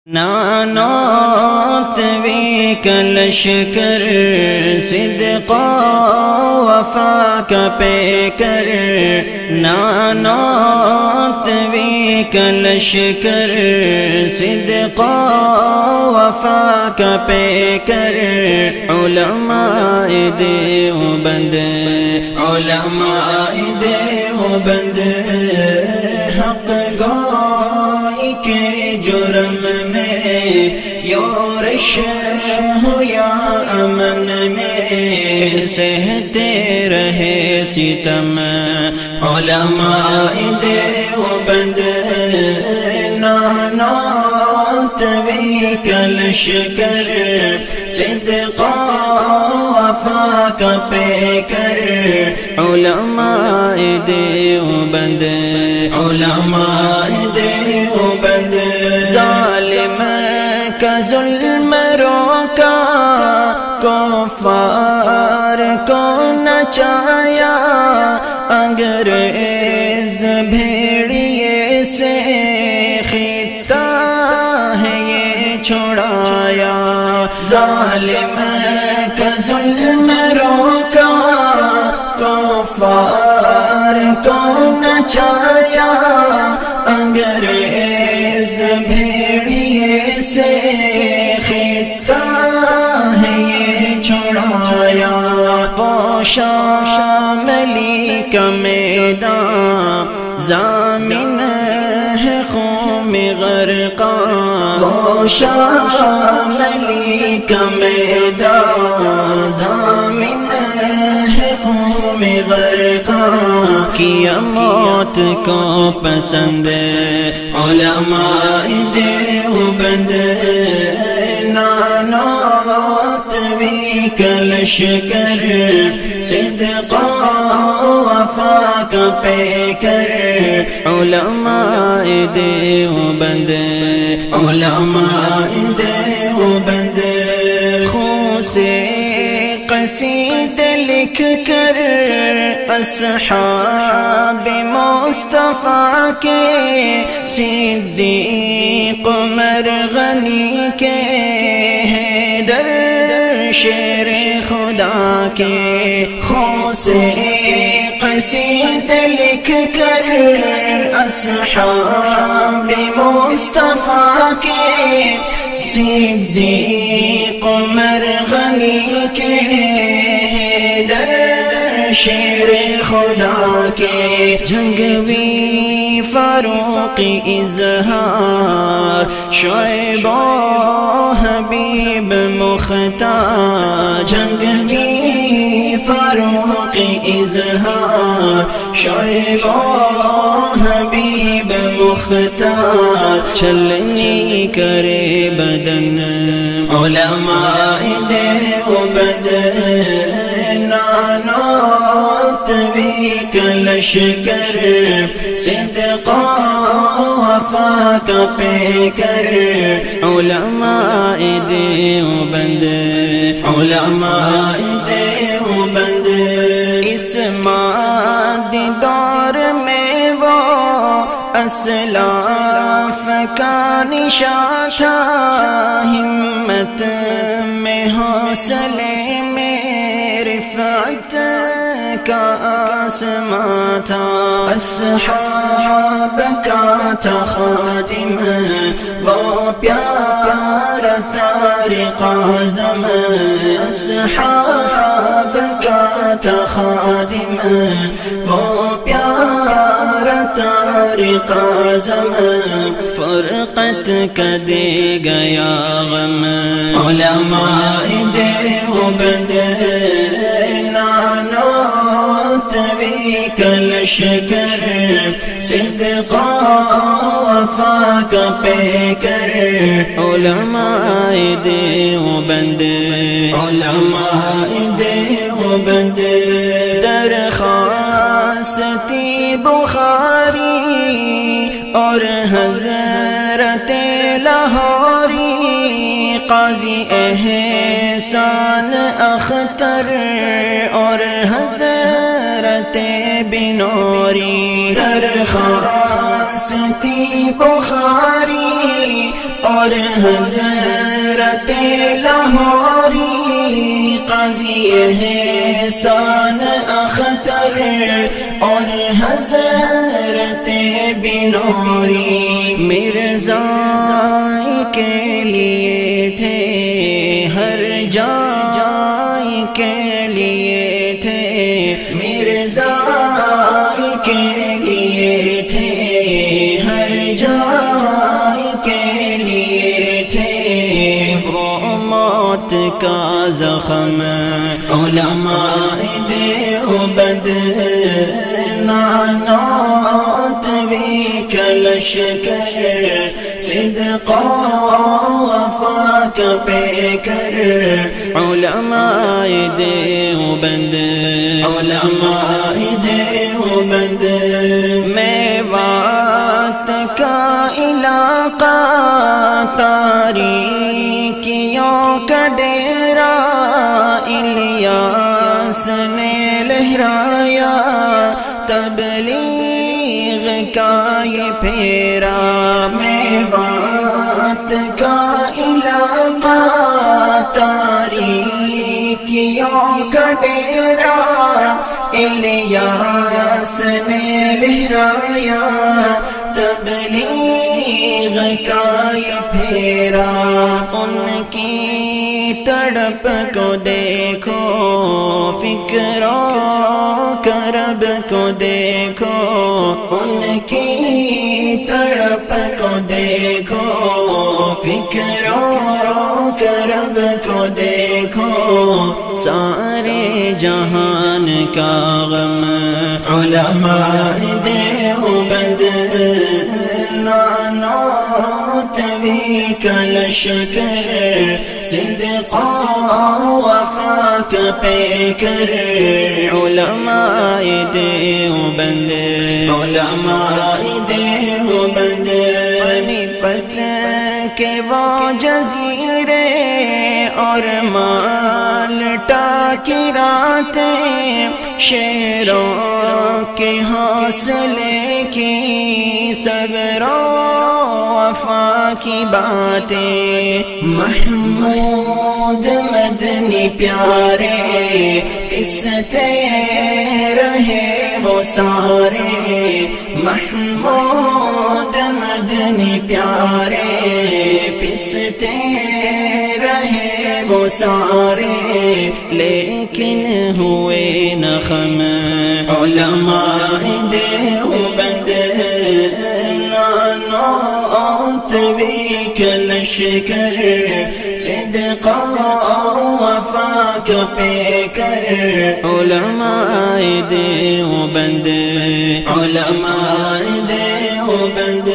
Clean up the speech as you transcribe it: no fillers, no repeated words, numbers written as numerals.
نانوتوی کا لشکر صدق وفا کا پیکر، نانوتوی کا لشکر صدق وفا کا پیکر، علماء دیوبند، علماء دیوبند حق گوئی کے جرم میں یورش ہو یا امن میں سہتے رہے ستم، علماء دیوبند نانوتوی کا لشکر صدق وفا کا پیکر، علماء دیوبند، علماء دیوبند ظالم کا ظلم روکا، کفار کو نچایا، انگریز بھیڑیے سے خطہ ہے یہ چھڑایا، ظالم کا ظلم روکا، کفار کو نچایا، انگریز بھیڑیے سے خطہ ہے یہ چھڑایا، وہ شاملی کا میدان زامن ہے خون غرقان، وہ شاملی کا میدان زامن ہے خون غرقان، کیا موت کو پسند علماء دیوبند نانوتوی کا لشکر صدق وفا کا پیکر، علماء دیوبند، علماء دیوبند خون سے قصیدے لکھ کر اصحاب مصطفیٰ کے، صدیق عمر غنی کے، حیدر شیر خدا کے، خون سے قصیدے لکھ کر اصحاب مصطفیٰ کے، صدیق عمر غنی کے، حیدر شیر خدا کے، جنگوی فاروق اظہار، شعیب و حبیب مختار، جنگوی فاروق اظہار، شعیب و حبیب مختار، چھلنی کرے بدن علماء دیوبند نانوتوی کا لشکر صدق وفا کا پیکر، علماء دیوبند، علماء دیوبند اس مادی دور میں وہ اسلاف کا نشان تھا، ہمت میں حوصلے میں رفعت کا آسماں تھا، اصحاب کا تھا خادم وہ پیارا طارق اعظم، اصحاب کا تھا خادم وہ پیارا طارق اعظم، فرقت کا دے گیا غم، علماء دیوبند نانوتوی کا لشکر صدق وفا کا پیکر، علماء دیوبند، علماء دیوبند درخواست بخاری اور حضرت لاہوری، قاضی احسان اختر اور حضرت بنوری، درخواست تھی بخاری اور حضرت لاہوری قاضی احسان اختر اور حضرت بنوری مرزا کے لیے تھے ہر جائے کے لیے تھے مرزا کے لیے تھے ہر جائے کے لیے تھے وہ موت کا زخم علماء دیوبند نانوتوی کا لشکر صدق وفا کا پیکر علماء دیوبند علماء دیوبند میوات کا علاقہ تاریکیوں کا ڈیرا الیاس نے لہرایا تبلیغ کا یہ پھیرا میوات کا علاقہ تاریکیوں کا ڈیرا الیاس نے لہرایا تبلیغ کا یہ پھیرا ان کی تڑپ کو دیکھو فکر و کرب کو دیکھو ان کی تڑپ کو دیکھو فکر و کرب کو دیکھو سارے جہان کا غم علماء دیوبند نانوتوی کا لشکر صدق وفا کا پیکر علماء دیوبند علماء دیوبند پت کے وہ جزیرے اور مالٹا کی راتیں شیروں کے حوصلے کی صبر و وفا کی باتیں محمود مدنی پیارے پستے رہے وہ سارے محمود مدنی پیارے پستے رہے وہ سارے لیکن ہوئے نخم علماء دیوبند نانوتوی کا لشکر صدق وفا کا پیکر علماء دیوبند علماء دیوبند